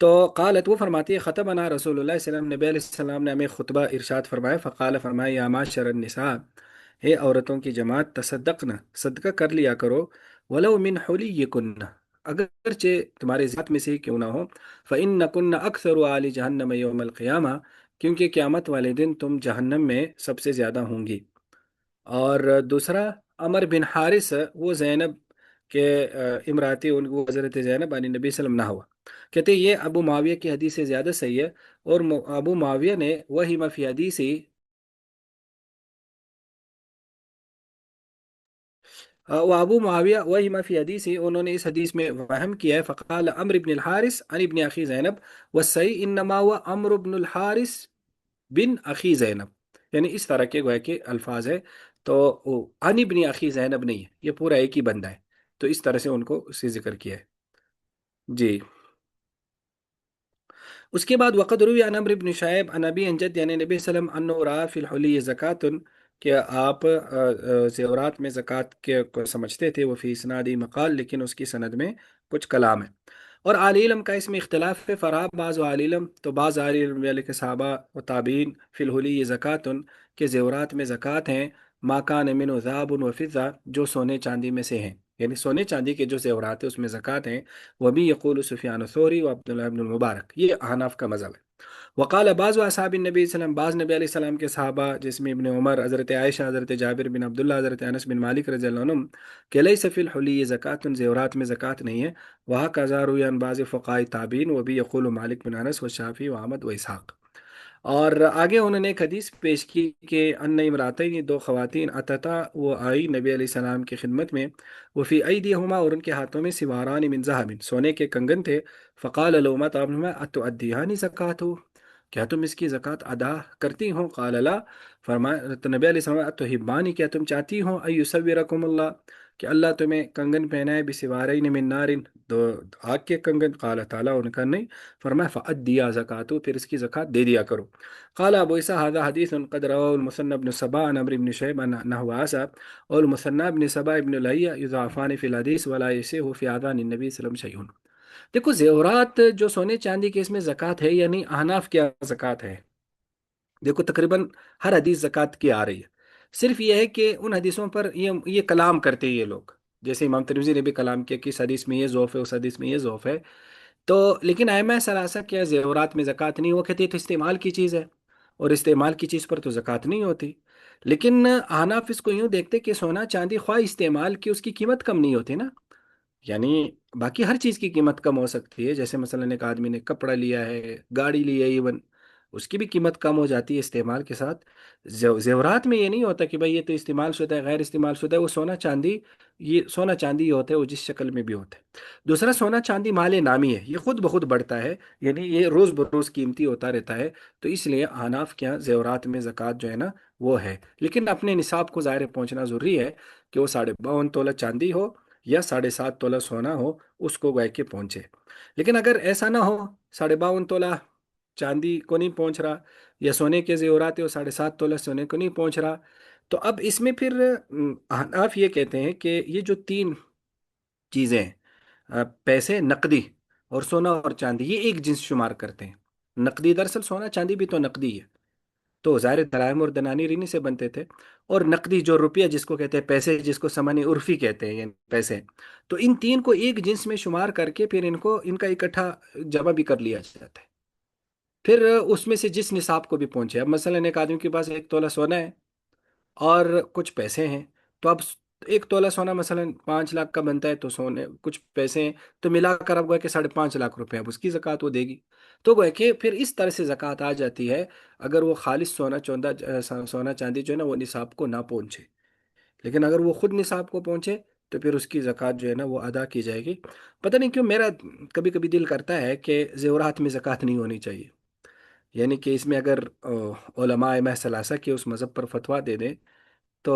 تو قالت، وہ فرماتی ہے، خطبنا رسول اللہ صلی اللہ علیہ وسلم، نبی علیہ السلام نے ہمیں خطبہ ارشاد فرمایا، فقال، فرمایا، یا معاشر النساء، ہے عورتوں کی جماعت، تصدقنا، صدقہ کر لیا کرو، ولو من حلیکن، اگرچہ تمہارے ذات میں سے ہی کیوں نہ ہو، فإنکن اکثر آل جہنم یوم القیامہ، کیونکہ قیامت والے دن تم جہنم میں سب سے زیادہ ہوں گی۔ اور دوسرا، عمر بن حارث، وہ زینب کے امراتی، ان کو حضرت زینب علی نبی صلی اللہ علیہ وسلم نہ ہوا، کہتے ہیں یہ ابو معاویہ کی حدیث سے زیادہ صحیح ہے، اور ابو معاویہ نے وہی فی حدیثی، وہ ابو معاویہ وہی فی حدیثی، انہوں نے اس حدیث میں وہم کیا ہے، فقال عمرو بن الحارث عن ابن اخی زینب، والصحیح انما هو عمرو بن الحارث بن اخی زینب، یعنی اس طرح کے گویا کے الفاظ ہے، تو وہ عن ابن اخی زینب نہیں ہے، یہ پورا ایک ہی بندہ ہے، تو اس طرح سے ان کو اسی ذکر کیا ہے۔ جی، اس کے بعد وقد روی عن عمرو بن شعیب عن ابی عن جد یعنی نبی صلی اللہ علیہ وسلم انه رأى فی الحلی زکات، کہ آپ زیورات میں زکوٰۃ کے کو سمجھتے تھے، وہ فی اسنادی مقال، لیکن اس کی سند میں کچھ کلام ہے، اور اہل علم کا اس میں اختلاف ہے، فرا بعض اہل علم، تو بعض اہل علم یعنی کہ صحابہ و تابعین، فی الحلی زکات، کہ زیورات میں زکوٰۃ ہیں، ما کان من ذهب و فضہ، جو سونے چاندی میں سے ہیں، یعنی سونے چاندی کے جو زیورات ہیں اس میں زکوٰۃ ہیں، وہ بھی یقول سفیان الثوری و عبداللہ بن المبارک، یہ احناف کا مذہب ہے۔ وقال بعض اصحاب النبی صلی اللہ علیہ وسلم، بعض نبی علیہ السلام کے صحابہ، جس میں ابن عمر، حضرت عائشہ، حضرت جابر بن عبداللہ، حضرت انس بن مالک رضی اللہ عنہم، کہ لیس فی الحلی زکات، زیورات میں زکوٰۃ نہیں ہے، وہاں کا روی عن بعض فقہاء تابعین، وہ بھی یقول مالک بن انس و شافعی و احمد و اسحاق۔ اور آگے انہوں نے ایک حدیث پیش کی کہ ان امراتین، دو خواتین، اتتا، وہ آئی نبی علیہ السلام کی خدمت میں، وہ فی ایدیہما، اور ان کے ہاتھوں میں سواران من ذہب، سونے کے کنگن تھے، فقال لهما، تو آپ نے فرمایا، اتؤدیان زکات، کیا تم اس کی زکوٰۃ ادا کرتی ہو؟ قال لا، فرمایا، تو نبی علیہ السلام، اتحبانی، کیا تم چاہتی ہو، ایسورکم اللہ، کہ اللہ تمہیں کنگن پہنائے، بسوارین من نار، دو آگ کے کنگن؟ قال تعالیٰ، ان کا نہیں، فرمایا، فأدیا زکاتو، پھر اس کی زکوٰۃ دے دیا کرو۔ قال ابو عیسیٰ هذا حدیث قد رواه المثنى بن سبا عن عمرو بن شعيب نحو هذا، اور المثنى بن سبا ابن لہیہ یضعفان فی الحدیث ولا یصح فی آذان النبی صلی اللہ علیہ وسلم شیء۔ دیکھو، زیورات جو سونے چاندی کے، اس میں زکوٰۃ ہے یا نہیں؟ احناف کیا زکوٰۃ ہے؟ دیکھو تقریباً ہر حدیث زکوٰۃ کی آ رہی ہے، صرف یہ ہے کہ ان حدیثوں پر یہ کلام کرتے ہیں یہ لوگ، جیسے امام ترمذی نے بھی کلام کیا کہ اس حدیث میں یہ ضعف ہے، اس حدیث میں یہ ضعف ہے، تو لیکن ائمہ ثلاثہ کیا زیورات میں زکوٰۃ نہیں، وہ کہتے ہیں تو استعمال کی چیز ہے، اور استعمال کی چیز پر تو زکوٰۃ نہیں ہوتی، لیکن احناف اس کو یوں دیکھتے کہ سونا چاندی خواہ استعمال کی، اس کی قیمت کم نہیں ہوتی نا، یعنی باقی ہر چیز کی قیمت کم ہو سکتی ہے، جیسے مثلا ایک آدمی نے کپڑا لیا ہے، گاڑی لی ہے، ایون اس کی بھی قیمت کم ہو جاتی ہے استعمال کے ساتھ۔ زیورات میں یہ نہیں ہوتا کہ بھائی یہ تو استعمال شدہ ہے، غیر استعمال شدہ ہے، وہ سونا چاندی، یہ سونا چاندی ہوتا ہے، وہ جس شکل میں بھی ہوتا ہے۔ دوسرا، سونا چاندی مال نامی ہے، یہ خود بخود بڑھتا ہے، یعنی یہ روز بروز قیمتی ہوتا رہتا ہے، تو اس لیے احناف کے یہاں زیورات میں زکوٰۃ جو ہے نا وہ ہے، لیکن اپنے نصاب کو ظاہر پہنچنا ضروری ہے، کہ وہ 52.5 تولہ چاندی ہو یا 7.5 تولہ سونا ہو، اس کو گویا کہ پہنچے۔ لیکن اگر ایسا نہ ہو، 52.5 تولہ چاندی کو نہیں پہنچ رہا، یا سونے کے زیورات ہے وہ 7.5 تولہ سونے کو نہیں پہنچ رہا، تو اب اس میں پھر احناف یہ کہتے ہیں کہ یہ جو تین چیزیں ہیں، پیسے، نقدی اور سونا اور چاندی، یہ ایک جنس شمار کرتے ہیں۔ نقدی، دراصل سونا چاندی بھی تو نقدی ہے، تو ظاہر دراہم اور دنانیر انہی سے بنتے تھے، اور نقدی جو روپیہ جس کو کہتے ہیں، پیسے جس کو سمن عرفی کہتے ہیں، یعنی پیسے، تو ان تین کو ایک جنس میں شمار کر کے پھر ان کا اکٹھا جمع بھی کر لیا جاتا ہے، پھر اس میں سے جس نصاب کو بھی پہنچے۔ اب مثلا ایک آدمی کے پاس 1 تولہ سونا ہے اور کچھ پیسے ہیں، تو اب 1 تولہ سونا مثلا 5 لاکھ کا بنتا ہے، تو سونے کچھ پیسے ہیں، تو ملا کر اب گویا کہ 5.5 لاکھ روپے، اب اس کی زکوٰۃ وہ دے گی، تو گویا کہ پھر اس طرح سے زکوٰۃ آ جاتی ہے، اگر وہ خالص سونا چاندی جو ہے نا وہ نصاب کو نہ پہنچے، لیکن اگر وہ خود نصاب کو پہنچے تو پھر اس کی زکوٰۃ جو ہے نا وہ ادا کی جائے گی۔ پتہ نہیں کیوں میرا کبھی کبھی دل کرتا ہے کہ زیورات میں زکوٰۃ نہیں ہونی چاہیے، یعنی کہ اس میں اگر علماء ثلاثہ کے اس مذہب پر فتویٰ دے دیں تو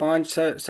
5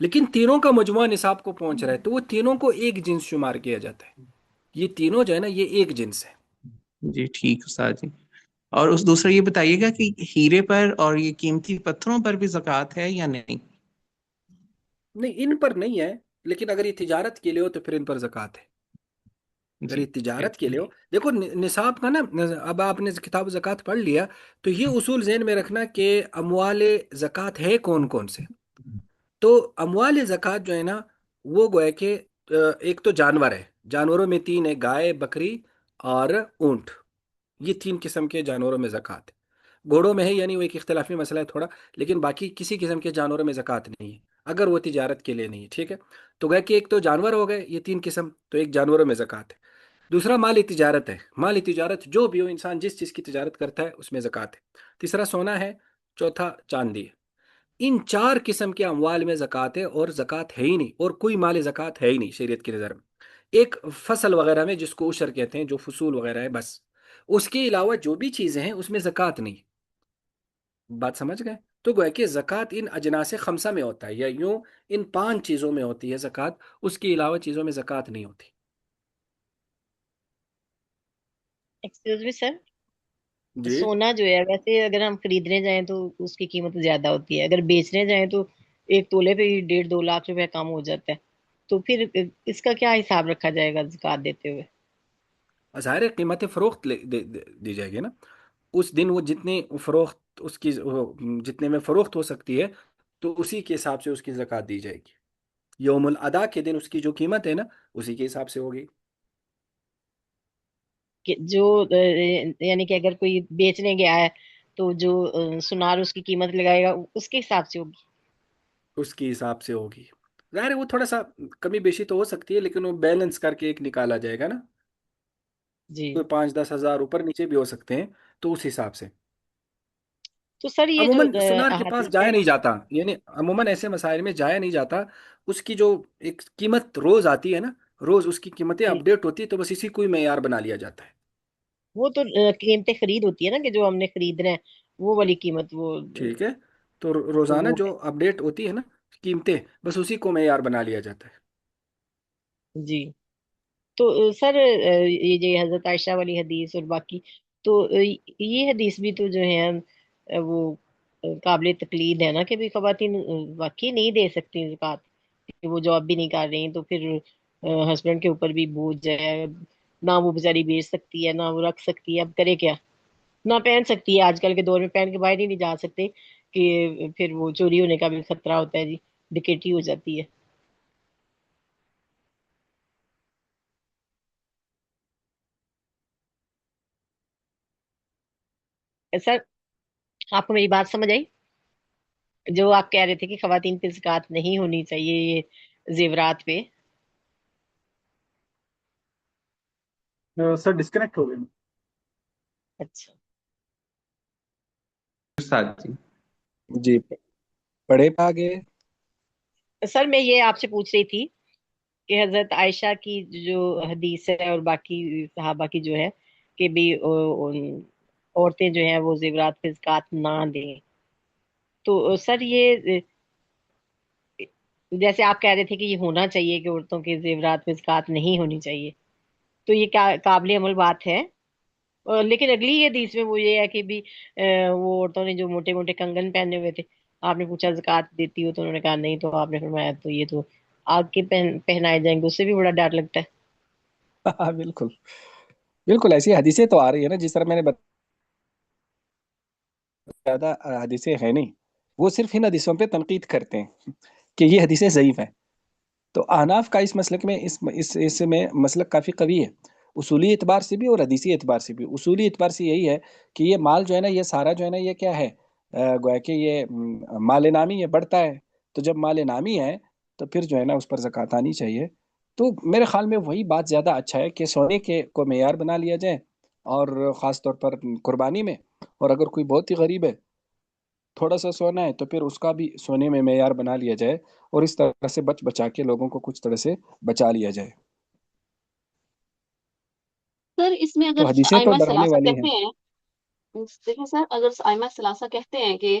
لیکن تینوں کا مجموعہ نصاب کو پہنچ رہا ہے تو وہ تینوں کو ایک جنس شمار کیا جاتا ہے. یہ تینوں جو ہے نا یہ ایک جنس ہے. جی ٹھیک استاد جی. اور اس دوسرا یہ بتائیے گا کہ ہیرے پر اور یہ قیمتی پتھروں پر بھی زکوٰۃ ہے یا نہیں؟ نہیں ان پر نہیں ہے، لیکن اگر یہ تجارت کے لیے ہو تو پھر ان پر زکوٰۃ ہے. اگر جی یہ تجارت کے لیے ہو، دیکھو نصاب کا نا، اب آپ نے کتاب زکوٰۃ پڑھ لیا تو یہ اصول ذہن میں رکھنا کہ اموال زکوٰۃ ہے کون کون سے. تو اموال زکوٰۃ جو ہے نا وہ گویا کہ ایک تو جانور ہے، جانوروں میں تین ہے، گائے، بکری اور اونٹ. یہ تین قسم کے جانوروں میں زکوٰۃ ہے. گھوڑوں میں ہے یعنی وہ ایک اختلافی مسئلہ ہے تھوڑا، لیکن باقی کسی قسم کے جانوروں میں زکوٰۃ نہیں ہے اگر وہ تجارت کے لیے نہیں ہے. ٹھیک ہے، تو گویا کہ ایک تو جانور ہو گئے یہ تین قسم، تو ایک جانوروں میں زکوٰۃ ہے. دوسرا مالی تجارت ہے، مالی تجارت جو بھی ہو، انسان جس چیز کی تجارت کرتا ہے اس میں زکوٰۃ ہے. تیسرا سونا ہے، چوتھا چاندی ہے. ان چار قسم کے اموال میں زکوٰۃ ہے، اور زکوٰۃ ہے ہی نہیں، اور کوئی مال زکوٰۃ ہے ہی نہیں شریعت کی نظر میں. ایک فصل وغیرہ میں جس کو عشر کہتے ہیں، جو فصول وغیرہ ہے بس، اس کے علاوہ جو بھی چیزیں ہیں اس میں زکوٰۃ نہیں. بات سمجھ گئے؟ تو گویا کہ زکوٰۃ ان اجناس خمسہ میں ہوتا ہے، یا یوں ان پانچ چیزوں میں ہوتی ہے زکوٰۃ، اس کے علاوہ چیزوں میں زکوٰۃ نہیں ہوتی. ایکسکیوز می سر، جی سونا جو ہے ویسے اگر ہم خریدنے جائیں تو اس کی قیمت زیادہ ہوتی ہے، اگر بیچنے جائیں تو ایک تولے پہ ہی 1.5-2 لاکھ روپے کم ہو جاتا ہے، تو پھر اس کا کیا حساب رکھا جائے گا زکوٰۃ دیتے ہوئے؟ ظاہر ہے قیمت فروخت دی جائے گی نا. اس دن وہ جتنی فروخت اس کی جتنے میں فروخت ہو سکتی ہے تو اسی کے حساب سے اس کی زکوٰۃ دی جائے گی. یوم الادا کے دن اس کی جو قیمت ہے نا اسی کے حساب سے ہوگی. کہ جو یعنی کہ اگر کوئی بیچنے گیا ہے تو جو سنار اس کی قیمت لگائے گا اس کے حساب سے ہوگی؟ اس کے حساب سے ہوگی. ظاہر ہے وہ تھوڑا سا کمی بیشی تو ہو سکتی ہے، لیکن وہ بیلنس کر کے ایک نکالا جائے گا نا. جی. کوئی 5-10 ہزار اوپر نیچے بھی ہو سکتے ہیں تو اس حساب سے. تو سر یہ جو عموماً سنار کے پاس احادیث جایا ہے، نہیں جاتا، یعنی عموماً ایسے مسائل میں جایا نہیں جاتا. اس کی جو ایک قیمت روز آتی ہے نا، روز اس کی قیمتیں جی، اپڈیٹ ہوتی ہے، تو بس اسی کو ہی معیار بنا لیا جاتا ہے. وہ تو قیمت خرید ہوتی ہے نا کہ جو ہم نے خریدنا ہے وہ والی قیمت ٹھیک ہے، تو تو روزانہ وہ جو اپڈیٹ ہوتی ہے نا قیمتیں، بس اسی کو معیار بنا لیا جاتا ہے. جی. تو سر یہ جو حضرت عائشہ والی حدیث اور باقی تو یہ حدیث بھی تو جو ہے وہ قابل تقلید ہے نا کہ بھی خواتین واقعی نہیں دے سکتی زکوٰۃ، کہ وہ جاب بھی نہیں کر رہی تو پھر ہسبینڈ کے اوپر بھی بوجھ ہے، نہ وہ بیچاری بیچ سکتی ہے نہ وہ رکھ سکتی ہے، اب کرے کیا؟ نہ پہن سکتی ہے، آج کل کے دور میں پہن کے باہر ہی نہیں جا سکتے کہ پھر وہ چوری ہونے کا بھی خطرہ ہوتا ہے جی، ڈکیٹی ہو جاتی ہے. سر آپ کو میری بات سمجھ آئی؟ جو آپ کہہ رہے تھے کہ خواتین پہ زکوٰۃ نہیں ہونی چاہیے یہ زیورات پہ. سر ڈسکنیکٹ ہو گئے. اچھا استاد جی. جی پڑھے آگے. سر میں یہ آپ سے پوچھ رہی تھی کہ حضرت عائشہ کی جو حدیث ہے اور باقی صحابہ کی جو ہے کہ بھی عورتیں جو ہیں وہ زیورات پہ زکوٰۃ نہ دیں، تو سر یہ جیسے آپ کہہ رہے تھے کہ یہ ہونا چاہیے کہ عورتوں کے زیورات پہ زکوٰۃ نہیں ہونی چاہیے، تو یہ کیا قابل عمل بات ہے؟ لیکن اگلی حدیث میں وہ یہ ہے کہ بھی وہ عورتوں نے جو موٹے موٹے کنگن پہنے ہوئے تھے، آپ نے پوچھا زکوٰۃ دیتی ہو تو انہوں نے کہا نہیں، تو آپ نے فرمایا تو یہ تو آگ کے پہنائے جائیں گے، اس سے بھی بڑا ڈر لگتا ہے. ہاں بالکل بالکل ایسی حدیثیں تو آ رہی ہے نا، جس طرح میں نے زیادہ حدیثیں ہیں نہیں، وہ صرف ان حدیثوں پہ تنقید کرتے ہیں کہ یہ حدیثیں ضعیف ہیں. تو احناف کا اس مسلک میں اس میں مسلک کافی قوی ہے، اصولی اعتبار سے بھی اور حدیثی اعتبار سے بھی. اصولی اعتبار سے یہی ہے کہ یہ مال جو ہے نا، یہ سارا جو ہے نا، یہ کیا ہے، گویا کہ یہ مال نامی، یہ بڑھتا ہے. تو جب مال نامی ہے تو پھر جو ہے نا اس پر زکوٰۃ آنی چاہیے. تو میرے خیال میں وہی بات زیادہ اچھا ہے کہ سونے کے کو معیار بنا لیا جائے، اور خاص طور پر قربانی میں. اور اگر کوئی بہت ہی غریب ہے، تھوڑا سا سونا ہے، تو پھر اس کا بھی سونے میں معیار بنا لیا جائے، اور اس طرح سے بچا کے لوگوں کو کچھ طرح سے بچا لیا جائے. سر اس میں تو اگر حدیثیں تو ائمہ ڈرانے ثلاثہ والی ہیں. کہتے ہیں، دیکھیں سر اگر ائمہ ثلاثہ کہتے ہیں کہ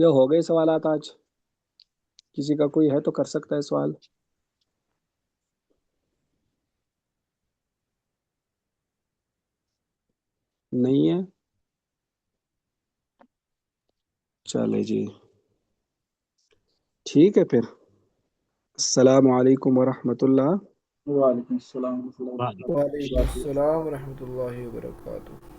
یہ ہو گئے سوالات آج؟ کسی کا کوئی ہے تو کر سکتا ہے سوال. نہیں ہے؟ چلے جی ٹھیک ہے پھر. السلام علیکم ورحمۃ اللہ. وعلیکم السلام ورحمۃ اللہ وبرکاتہ. وعلیکم السلام ورحمۃ اللہ وبرکاتہ.